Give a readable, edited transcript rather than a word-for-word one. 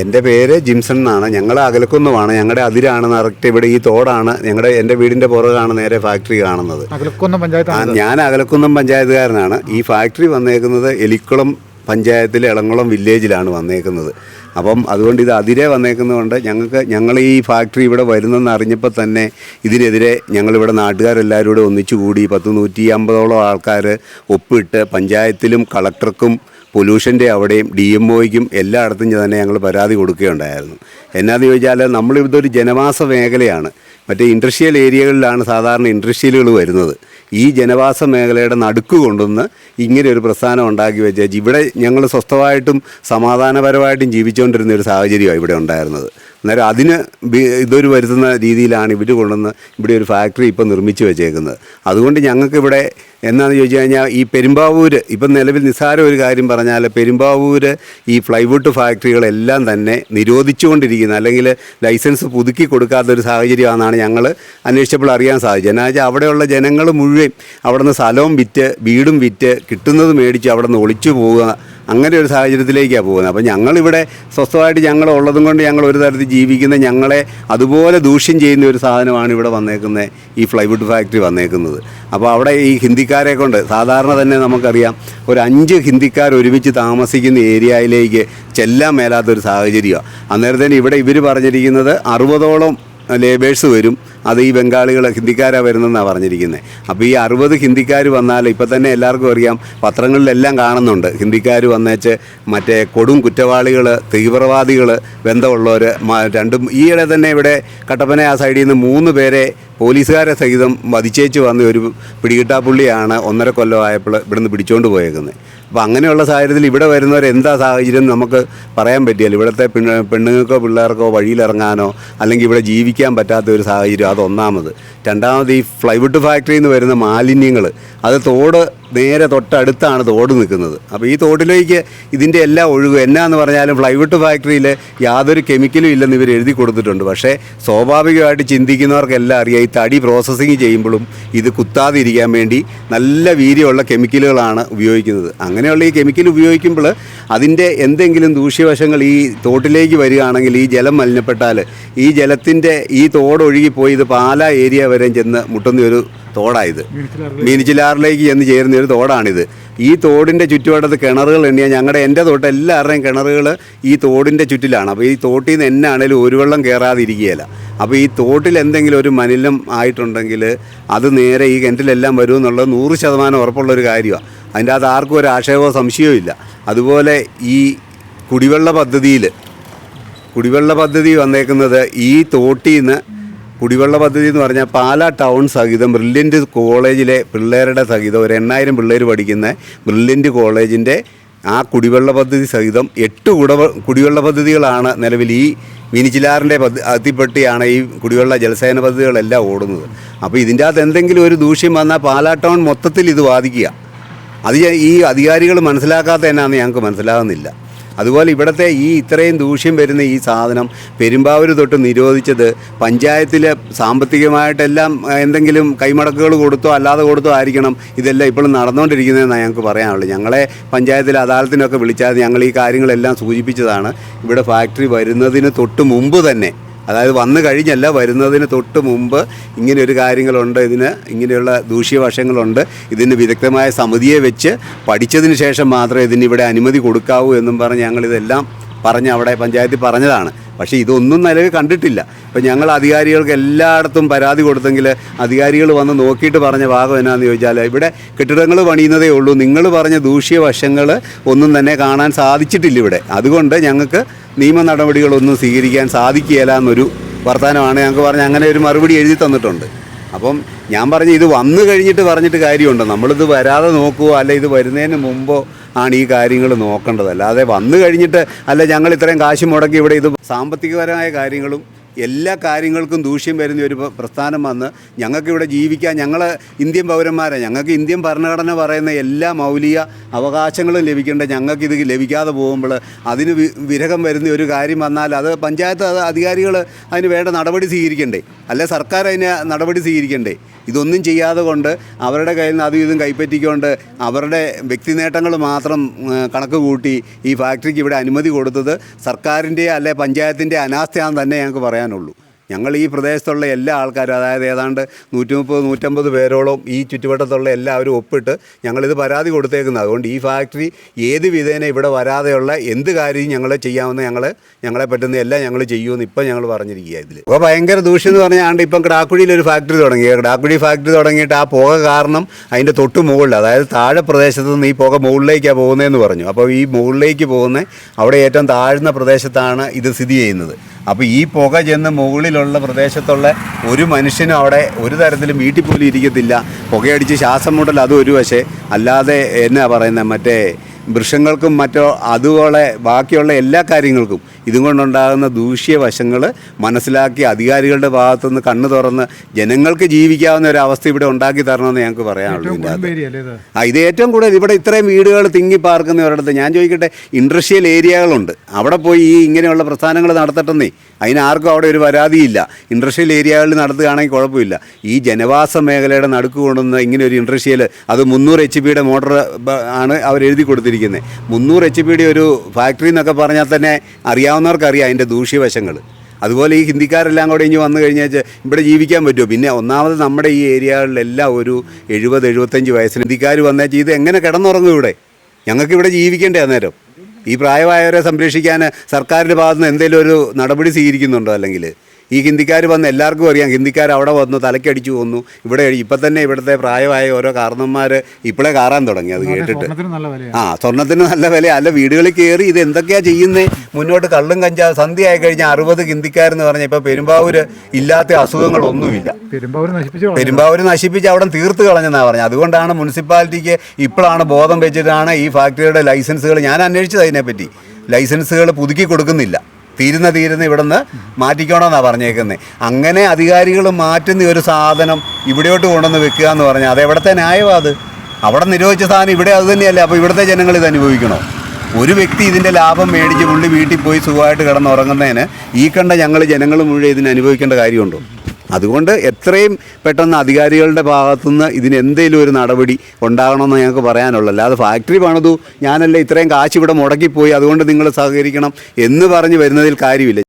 എൻ്റെ പേര് ജിംസൺ എന്നാണ്. ഞങ്ങൾ അകലക്കുന്നുമാണ്. ഞങ്ങളുടെ അതിരാണ് കറക്റ്റ്. ഇവിടെ ഈ തോടാണ് എൻ്റെ വീടിൻ്റെ പുറകാണ് നേരെ ഫാക്ടറി കാണുന്നത്. ഞാൻ അകലക്കുന്നം പഞ്ചായത്തുകാരനാണ്. ഈ ഫാക്ടറി വന്നേക്കുന്നത് എലിക്കുളം പഞ്ചായത്തിലെ എളംകുളം വില്ലേജിലാണ് വന്നേക്കുന്നത്. അപ്പം അതുകൊണ്ട് ഇത് അതിരെ വന്നേക്കുന്നതുകൊണ്ട് ഞങ്ങൾ ഈ ഫാക്ടറി ഇവിടെ വരുന്നെന്ന് അറിഞ്ഞപ്പോൾ തന്നെ ഇതിനെതിരെ ഞങ്ങളിവിടെ നാട്ടുകാരെല്ലാവരും കൂടെ ഒന്നിച്ചുകൂടി 150 ആൾക്കാർ ഒപ്പിട്ട് പഞ്ചായത്തിലും കളക്ടർക്കും പൊല്യൂഷൻ്റെ അവിടെയും DMOയ്ക്കും എല്ലായിടത്തും തന്നെ ഞങ്ങൾ പരാതി കൊടുക്കുകയുണ്ടായിരുന്നു. എന്നാന്ന് ചോദിച്ചാൽ നമ്മളിതൊരു ജനവാസ മേഖലയാണ്. മറ്റേ ഇൻഡസ്ട്രിയൽ ഏരിയകളിലാണ് സാധാരണ ഇൻഡസ്ട്രിയലുകൾ വരുന്നത്. ഈ ജനവാസ മേഖലയുടെ നടുക്ക് കൊണ്ടുവന്ന് ഇങ്ങനെ ഒരു പ്രസ്ഥാനം ഉണ്ടാക്കി വെച്ചാൽ ഇവിടെ ഞങ്ങൾ സ്വസ്ഥമായിട്ടും സമാധാനപരമായിട്ടും ജീവിച്ചുകൊണ്ടിരുന്ന ഒരു സാഹചര്യമാണ് ഇവിടെ ഉണ്ടായിരുന്നത്. അന്നേരം അതിന് ഇതൊരു വരുത്തുന്ന രീതിയിലാണ് ഇവർ കൊണ്ടുവന്ന് ഇവിടെ ഒരു ഫാക്ടറി ഇപ്പം നിർമ്മിച്ച് വെച്ചേക്കുന്നത്. അതുകൊണ്ട് ഞങ്ങൾക്കിവിടെ എന്നാന്ന് ചോദിച്ചു കഴിഞ്ഞാൽ ഈ പെരുമ്പാവൂർ ഇപ്പം നിലവിൽ നിസ്സാര ഒരു കാര്യം പറഞ്ഞാൽ പെരുമ്പാവൂർ ഈ പ്ലൈവുഡ് ഫാക്ടറികളെല്ലാം തന്നെ നിരോധിച്ചുകൊണ്ടിരിക്കുന്ന അല്ലെങ്കിൽ ലൈസൻസ് പുതുക്കി കൊടുക്കാത്തൊരു സാഹചര്യമാണെന്നാണ് ഞങ്ങൾ അന്വേഷിച്ചപ്പോൾ അറിയാൻ സാധിച്ചത്. എന്നാ വെച്ചാൽ അവിടെയുള്ള ജനങ്ങൾ മുഴുവൻ അവിടെ നിന്ന് സ്ഥലവും വിറ്റ് വീടും വിറ്റ് കിട്ടുന്നത് മേടിച്ച് അവിടെ നിന്ന് ഒളിച്ചു പോവുക, അങ്ങനെ ഒരു സാഹചര്യത്തിലേക്കാണ് പോകുന്നത്. അപ്പോൾ ഞങ്ങളിവിടെ സ്വസ്ഥമായിട്ട് ഞങ്ങൾ ഉള്ളതും കൊണ്ട് ഞങ്ങൾ ഒരു തരത്തിൽ ജീവിക്കുന്ന ഞങ്ങളെ അതുപോലെ ദൂഷ്യം ചെയ്യുന്ന ഒരു സാധനമാണ് ഇവിടെ വന്നേക്കുന്നത്, ഈ പ്ലൈവുഡ് ഫാക്ടറി വന്നേക്കുന്നത്. അപ്പോൾ അവിടെ ഈ ഹിന്ദിക്കാരെ കൊണ്ട് സാധാരണ തന്നെ നമുക്കറിയാം ഒരു 5 ഹിന്ദിക്കാർ ഒരുമിച്ച് താമസിക്കുന്ന ഏരിയയിലേക്ക് ചെല്ലാൻ മേലാത്തൊരു സാഹചര്യമാണ്. അന്നേരത്തേന് ഇവിടെ ഇവർ പറഞ്ഞിരിക്കുന്നത് 60ഓളം ലേബേഴ്സ് വരും. അത് ഈ ബംഗാളികൾ ഹിന്ദിക്കാരാണ് വരുന്നതെന്നാണ് പറഞ്ഞിരിക്കുന്നത്. അപ്പോൾ ഈ 60 ഹിന്ദിക്കാർ വന്നാൽ ഇപ്പം തന്നെ എല്ലാവർക്കും അറിയാം, പത്രങ്ങളിലെല്ലാം കാണുന്നുണ്ട്, ഹിന്ദിക്കാർ വന്നേച്ച് മറ്റേ കൊടും കുറ്റവാളികൾ, തീവ്രവാദികൾ, ബന്ധമുള്ളവർ രണ്ടും ഈയിടെ തന്നെ ഇവിടെ കട്ടപ്പന ആ സൈഡിൽ നിന്ന് 3 പേരെ പോലീസുകാരെ സഹിതം വധിച്ചേച്ച് വന്ന ഒരു പിടികിട്ടാപ്പുള്ളിയാണ് 1.5 കൊല്ലമായപ്പോൾ ഇവിടുന്ന് പിടിച്ചുകൊണ്ട് പോയേക്കുന്നത്. അപ്പോൾ അങ്ങനെയുള്ള സാഹചര്യത്തിൽ ഇവിടെ വരുന്നവർ എന്താ സാഹചര്യം നമുക്ക് പറയാൻ പറ്റില്ല. ഇവിടുത്തെ പെണ്ണുങ്ങൾക്കോ പിള്ളേർക്കോ വഴിയിലിറങ്ങാനോ അല്ലെങ്കിൽ ഇവിടെ ജീവിക്കാൻ പറ്റാത്ത ഒരു സാഹചര്യം, അതൊന്നാമത്. രണ്ടാമത് ഈ പ്ലൈവുഡ് ഫാക്ടറിയിൽ നിന്ന് വരുന്ന മാലിന്യങ്ങൾ, അത് തോട് നേരെ തൊട്ടടുത്താണ് തോട് നിൽക്കുന്നത്. അപ്പോൾ ഈ തോട്ടിലേക്ക് ഇതിൻ്റെ എല്ലാം ഒഴുകും. എന്നാന്ന് പറഞ്ഞാലും പ്ലൈവുഡ് ഫാക്ടറിയിൽ യാതൊരു കെമിക്കലും ഇല്ലെന്ന് ഇവർ എഴുതി കൊടുത്തിട്ടുണ്ട്. പക്ഷേ സ്വാഭാവികമായിട്ട് ചിന്തിക്കുന്നവർക്കെല്ലാം അറിയാം, ഈ തടി പ്രോസസ്സിങ് ചെയ്യുമ്പോഴും ഇത് കുത്താതിരിക്കാൻ വേണ്ടി നല്ല വീര്യമുള്ള കെമിക്കലുകളാണ് ഉപയോഗിക്കുന്നത്. അങ്ങനെയുള്ള ഈ കെമിക്കൽ ഉപയോഗിക്കുമ്പോൾ അതിൻ്റെ എന്തെങ്കിലും ദൂഷ്യവശങ്ങൾ ഈ തോട്ടിലേക്ക് വരികയാണെങ്കിൽ ഈ ജലം മലിനപ്പെട്ടാൽ ഈ ജലത്തിൻ്റെ ഈ തോടൊഴുകിപ്പോയി ഇത് പാലാ ഏരിയ വരെ ചെന്ന് മുട്ടുന്ന ഒരു തോടായത്, മീനച്ചിലാറിലേക്ക് ചെന്ന് ചേരുന്ന ഒരു തോടാണിത്. ഈ തോടിൻ്റെ ചുറ്റുവട്ടത്ത് കിണറുകൾ എണ്ണിയാൽ എൻ്റെ തൊട്ട് എല്ലാവരുടെയും കിണറുകൾ ഈ തോടിൻ്റെ ചുറ്റിലാണ്. അപ്പോൾ ഈ തോട്ടിൽ നിന്ന് എന്നാണേലും ഒരു വെള്ളം കയറാതിരിക്കുകയില്ല. അപ്പോൾ ഈ തോട്ടിൽ എന്തെങ്കിലും ഒരു മലിനം ആയിട്ടുണ്ടെങ്കിൽ അത് നേരെ ഈ കിണറ്റിലെല്ലാം വരുമെന്നുള്ളത് 100% ഉറപ്പുള്ളൊരു കാര്യമാണ്. അതിൻ്റെ അകത്ത് ആർക്കും ഒരു ആക്ഷേപമോ സംശയവും ഇല്ല. അതുപോലെ ഈ കുടിവെള്ള പദ്ധതി വന്നേക്കുന്നത് ഈ തോട്ടിൽ നിന്ന് കുടിവെള്ള പദ്ധതി എന്ന് പറഞ്ഞാൽ പാലാ ടൗൺ സഹിതം ബ്രില്യൻറ്റ് കോളേജിലെ പിള്ളേരുടെ സഹിതം ഒരു 8000 പിള്ളേർ പഠിക്കുന്ന ബ്രില്യൻറ്റ് കോളേജിൻ്റെ ആ കുടിവെള്ള പദ്ധതി സഹിതം 8 കുടിവെള്ള പദ്ധതികളാണ് നിലവിൽ ഈ മീനച്ചിലാറിൻ്റെ അതിപ്പെട്ടിയാണ് ഈ കുടിവെള്ള ജലസേന പദ്ധതികളെല്ലാം ഓടുന്നത്. അപ്പോൾ ഇതിൻ്റെ അകത്ത് എന്തെങ്കിലും ഒരു ദൂഷ്യം വന്നാൽ പാലാ ടൗൺ മൊത്തത്തിൽ ഇത് ബാധിക്കുക. അത് ഈ അധികാരികൾ മനസ്സിലാക്കാത്ത എന്നാന്ന് ഞങ്ങൾക്ക് മനസ്സിലാകുന്നില്ല. അതുപോലെ ഇവിടുത്തെ ഈ ഇത്രയും ദൂഷ്യം വരുന്ന ഈ സാധനം പെരുമ്പാവൂർ തൊട്ട് നിരോധിച്ചത് പഞ്ചായത്തിൽ സാമ്പത്തികമായിട്ടെല്ലാം എന്തെങ്കിലും കൈമടക്കുകൾ കൊടുത്തോ അല്ലാതെ കൊടുത്തോ ആയിരിക്കണം ഇതെല്ലാം ഇപ്പോഴും നടന്നുകൊണ്ടിരിക്കുന്നതെന്നാണ് ഞങ്ങൾക്ക് പറയാനുള്ളത്. ഞങ്ങളെ പഞ്ചായത്തിൽ അദാലത്തിനൊക്കെ വിളിച്ചാൽ ഞങ്ങൾ ഈ കാര്യങ്ങളെല്ലാം സൂചിപ്പിച്ചതാണ്. ഇവിടെ ഫാക്ടറി വരുന്നതിന് തൊട്ട് മുമ്പ് തന്നെ, അതായത് വന്നു കഴിഞ്ഞല്ല, വരുന്നതിന് തൊട്ട് മുമ്പ് ഇങ്ങനെയൊരു കാര്യങ്ങളുണ്ട്, ഇതിന് ഇങ്ങനെയുള്ള ദൂഷ്യവശങ്ങളുണ്ട്, ഇതിന് വിദഗ്ധമായ സമിതിയെ വെച്ച് പഠിച്ചതിന് ശേഷം മാത്രമേ ഇതിനിവിടെ അനുമതി കൊടുക്കാവൂ എന്നും പറഞ്ഞ് ഞങ്ങളിതെല്ലാം പറഞ്ഞ് അവിടെ പഞ്ചായത്തിൽ പറഞ്ഞതാണ്. പക്ഷേ ഇതൊന്നും നിലവിൽ കണ്ടിട്ടില്ല. ഇപ്പം ഞങ്ങൾ അധികാരികൾക്ക് എല്ലായിടത്തും പരാതി കൊടുത്തെങ്കിൽ അധികാരികൾ വന്ന് നോക്കിയിട്ട് പറഞ്ഞ ഭാഗം എന്നാന്ന് ചോദിച്ചാൽ ഇവിടെ കെട്ടിടങ്ങൾ പണിയുന്നതേ ഉള്ളൂ, നിങ്ങൾ പറഞ്ഞ ദൂഷ്യവശങ്ങൾ ഒന്നും തന്നെ കാണാൻ സാധിച്ചിട്ടില്ല ഇവിടെ. അതുകൊണ്ട് ഞങ്ങൾക്ക് നിയമ നടപടികളൊന്നും സ്വീകരിക്കാൻ സാധിക്കുകയില്ല എന്നൊരു വർത്തമാനമാണ് ഞങ്ങൾക്ക് പറഞ്ഞ് അങ്ങനെ ഒരു മറുപടി എഴുതി തന്നിട്ടുണ്ട്. അപ്പം ഞാൻ പറഞ്ഞു ഇത് വന്നു കഴിഞ്ഞിട്ട് പറഞ്ഞിട്ട് കാര്യമുണ്ടോ, നമ്മളിത് വരാതെ നോക്കുമോ അല്ല ഇത് വരുന്നതിന് മുമ്പോ ആണ് ഈ കാര്യങ്ങൾ നോക്കേണ്ടത്. അല്ലാതെ വന്നു കഴിഞ്ഞിട്ട് അല്ല ഞങ്ങൾ ഇത്രയും കാശ് മുടക്കി ഇവിടെ ഇത് സാമ്പത്തികപരമായ കാര്യങ്ങളും എല്ലാ കാര്യങ്ങൾക്കും ദൂഷ്യം വരുന്ന ഒരു പ്രസ്ഥാനം വന്ന് ഞങ്ങൾക്കിവിടെ ജീവിക്കാൻ, ഞങ്ങൾ ഇന്ത്യൻ പൗരന്മാരെ, ഞങ്ങൾക്ക് ഇന്ത്യൻ ഭരണഘടന പറയുന്ന എല്ലാ മൗലിക അവകാശങ്ങളും ലഭിക്കേണ്ട ഞങ്ങൾക്കിത് ലഭിക്കാതെ പോകുമ്പോൾ അതിന് വിരഹം വരുന്ന ഒരു കാര്യം വന്നാൽ അത് പഞ്ചായത്ത് അധികാരികൾ അതിന് വേണ്ട നടപടി സ്വീകരിക്കണ്ടേ. അല്ലെ സർക്കാർ അതിന് നടപടി സ്വീകരിക്കണ്ടേ? ഇതൊന്നും ചെയ്യാതെ കൊണ്ട് അവരുടെ കയ്യിൽ നിന്ന് അതും ഇതും കൈപ്പറ്റിക്കൊണ്ട് അവരുടെ വ്യക്തി നേട്ടങ്ങൾ മാത്രം കണക്ക് കൂട്ടി ഈ ഫാക്ടറിക്ക് ഇവിടെ അനുമതി കൊടുത്തത് സർക്കാരിൻ്റെ അല്ലെ പഞ്ചായത്തിൻ്റെ അനാസ്ഥയാണെന്ന് തന്നെ ഞങ്ങൾക്ക് പറയാനുള്ളൂ. ഞങ്ങൾ ഈ പ്രദേശത്തുള്ള എല്ലാ ആൾക്കാരും, അതായത് ഏതാണ്ട് 130-150 പേരോളം ഈ ചുറ്റുവട്ടത്തുള്ള എല്ലാവരും ഒപ്പിട്ട് ഞങ്ങളിത് പരാതി കൊടുത്തേക്കുന്നത്. അതുകൊണ്ട് ഈ ഫാക്ടറി ഏത് വിധേന ഇവിടെ വരാതെയുള്ള എന്ത് കാര്യവും ഞങ്ങൾ ചെയ്യാമെന്ന് ഞങ്ങളെ പറ്റുന്ന എല്ലാം ഞങ്ങൾ ചെയ്യുമെന്ന് ഇപ്പം ഞങ്ങൾ പറഞ്ഞിരിക്കുക. ഇതിൽ ഇപ്പോൾ ഭയങ്കര ദൂഷ്യം എന്ന് പറഞ്ഞാൽ ഇപ്പം ക്ടാക്കുഴിയിലൊരു ഫാക്ടറി തുടങ്ങി. ക്ടാക്കുഴി ഫാക്ടറി തുടങ്ങിയിട്ട് ആ പുക കാരണം അതിൻ്റെ തൊട്ട് മുകളിൽ, അതായത് താഴെ പ്രദേശത്ത് നിന്ന് ഈ പുക മുകളിലേക്കാണ് പോകുന്നതെന്ന് പറഞ്ഞു. അപ്പോൾ ഈ മുകളിലേക്ക് പോകുന്ന അവിടെ ഏറ്റവും താഴ്ന്ന പ്രദേശത്താണ് ഇത് സ്ഥിതി ചെയ്യുന്നത്. അപ്പോൾ ഈ പുക ചെന്ന് മുകളിലുള്ള പ്രദേശത്തുള്ള ഒരു മനുഷ്യനും അവിടെ ഒരു തരത്തിലും വീട്ടിൽ പോലും ഇരിക്കത്തില്ല. പുകയടിച്ച് ശ്വാസം മുട്ടൽ അതും ഒരു വശേ, അല്ലാതെ എന്നാ പറയുന്നത് മറ്റേ വൃക്ഷങ്ങൾക്കും മറ്റോ അതുപോലെ ബാക്കിയുള്ള എല്ലാ കാര്യങ്ങൾക്കും ഇതും കൊണ്ടുണ്ടാകുന്ന ദൂഷ്യവശങ്ങൾ മനസ്സിലാക്കി അധികാരികളുടെ ഭാഗത്തുനിന്ന് കണ്ണു തുറന്ന് ജനങ്ങൾക്ക് ജീവിക്കാവുന്ന ഒരു അവസ്ഥ ഇവിടെ ഉണ്ടാക്കി തരണമെന്ന് ഞങ്ങൾക്ക് പറയാനുള്ളൂ. ഇത് ഏറ്റവും കൂടുതൽ ഇവിടെ ഇത്രയും വീടുകൾ തിങ്ങി പാർക്കുന്ന ഒരിടത്ത് ഞാൻ ചോദിക്കട്ടെ, ഇൻഡസ്ട്രിയൽ ഏരിയകളുണ്ട്, അവിടെ പോയി ഈ ഇങ്ങനെയുള്ള പ്രസ്ഥാനങ്ങൾ നടത്തട്ടെന്നേ. അതിനാർക്കും അവിടെ ഒരു പരാതിയില്ല. ഇൻഡസ്ട്രിയൽ ഏരിയകളിൽ നടത്തുകയാണെങ്കിൽ കുഴപ്പമില്ല. ഈ ജനവാസ മേഖലയുടെ നടുക്ക് കൊണ്ടുവന്ന് ഇങ്ങനെ ഒരു ഇൻഡസ്ട്രിയൽ, അത് 300 HP മോട്ടർ ആണ് അവർ എഴുതി കൊടുത്തിരിക്കുന്നത്. 300 HP ഒരു ഫാക്ടറി എന്നൊക്കെ പറഞ്ഞാൽ തന്നെ അറിയാവുന്നവർക്കറിയാം അതിൻ്റെ ദൂഷ്യവശങ്ങൾ. അതുപോലെ ഈ ഹിന്ദിക്കാരെല്ലാം കൂടെ ഇനി വന്നു കഴിഞ്ഞാൽ ഇവിടെ ജീവിക്കാൻ പറ്റുമോ? പിന്നെ ഒന്നാമത് നമ്മുടെ ഈ ഏരിയകളിലെല്ലാം ഒരു 70-75 വയസ്സിന് ഹിന്ദിക്കാർ വന്നാൽ ഇത് എങ്ങനെ കിടന്നുറങ്ങും ഇവിടെ? ഞങ്ങൾക്കിവിടെ ജീവിക്കേണ്ടേ അന്നേരം? ഈ പ്രായമായവരെ സംരക്ഷിക്കാൻ സർക്കാരിൻ്റെ ഭാഗത്തുനിന്ന് എന്തെങ്കിലും ഒരു നടപടി സ്വീകരിക്കുന്നുണ്ടോ? അല്ലെങ്കിൽ ഈ ഹിന്ദിക്കാർ വന്ന് എല്ലാവർക്കും അറിയാം, ഹിന്ദിക്കാർ അവിടെ വന്നു തലക്കടിച്ചു കൊന്നു. ഇവിടെ ഇപ്പം തന്നെ ഇവിടുത്തെ പ്രായമായ ഓരോ കാരണന്മാർ ഇപ്പോഴേ കാറാൻ തുടങ്ങി. അത് കേട്ടിട്ട് സ്വർണ്ണത്തിന് നല്ല വില. അല്ല, വീടുകളിൽ കയറി ഇത് എന്തൊക്കെയാണ് ചെയ്യുന്നത്? മുന്നോട്ട് കള്ളും കഞ്ചാവ് സന്ധ്യ ആയി കഴിഞ്ഞാൽ 60 ഹിന്ദിക്കാരെന്ന് പറഞ്ഞാൽ ഇപ്പോൾ പെരുമ്പാവൂർ ഇല്ലാത്ത അസുഖങ്ങളൊന്നുമില്ല. പെരുമ്പാവൂർ നശിപ്പിച്ച് അവിടെ തീർത്ത് കളഞ്ഞെന്നാണ് പറഞ്ഞത്. അതുകൊണ്ടാണ് മുനിസിപ്പാലിറ്റിക്ക് ഇപ്പോഴാണ് ബോധം വെച്ചിട്ടാണ് ഈ ഫാക്ടറിയുടെ ലൈസൻസുകൾ, ഞാൻ അന്വേഷിച്ചത് അതിനെപ്പറ്റി, ലൈസൻസുകൾ പുതുക്കി കൊടുക്കുന്നില്ല. തീരുന്ന ഇവിടെ നിന്ന് മാറ്റിക്കണമെന്നാണ് പറഞ്ഞേക്കുന്നത്. അങ്ങനെ അധികാരികൾ മാറ്റുന്ന ഒരു സാധനം ഇവിടെയോട്ട് കൊണ്ടുവന്ന് വെക്കുക എന്ന് പറഞ്ഞാൽ അത് എവിടുത്തെ ന്യായമാണ്? അത് അവിടെ നിരോധിച്ച സാധനം ഇവിടെ അത് തന്നെയല്ലേ? അപ്പോൾ ഇവിടുത്തെ ജനങ്ങൾ ഇത് അനുഭവിക്കണോ? ഒരു വ്യക്തി ഇതിൻ്റെ ലാഭം മേടിച്ച് പുള്ളി വീട്ടിൽ പോയി സുഖമായിട്ട് കിടന്നുറങ്ങുന്നതിന് ഈ കണ്ട ജനങ്ങൾ മുഴുവൻ ഇതിന് അനുഭവിക്കേണ്ട കാര്യമുണ്ടോ? അതുകൊണ്ട് എത്രയും പെട്ടെന്ന് അധികാരികളുടെ ഭാഗത്തുനിന്ന് ഇതിന് എന്തെങ്കിലും ഒരു നടപടി ഉണ്ടാകണമെന്ന് ഞങ്ങൾക്ക് പറയാനുള്ളൂ. അല്ലാതെ ഫാക്ടറി പണിതു, ഞാനല്ലേ ഇത്രയും കാശ് ഇവിടെ മുടക്കിപ്പോയി, അതുകൊണ്ട് നിങ്ങൾ സഹകരിക്കണം എന്ന് പറഞ്ഞ് വരുന്നതിൽ കാര്യമില്ല.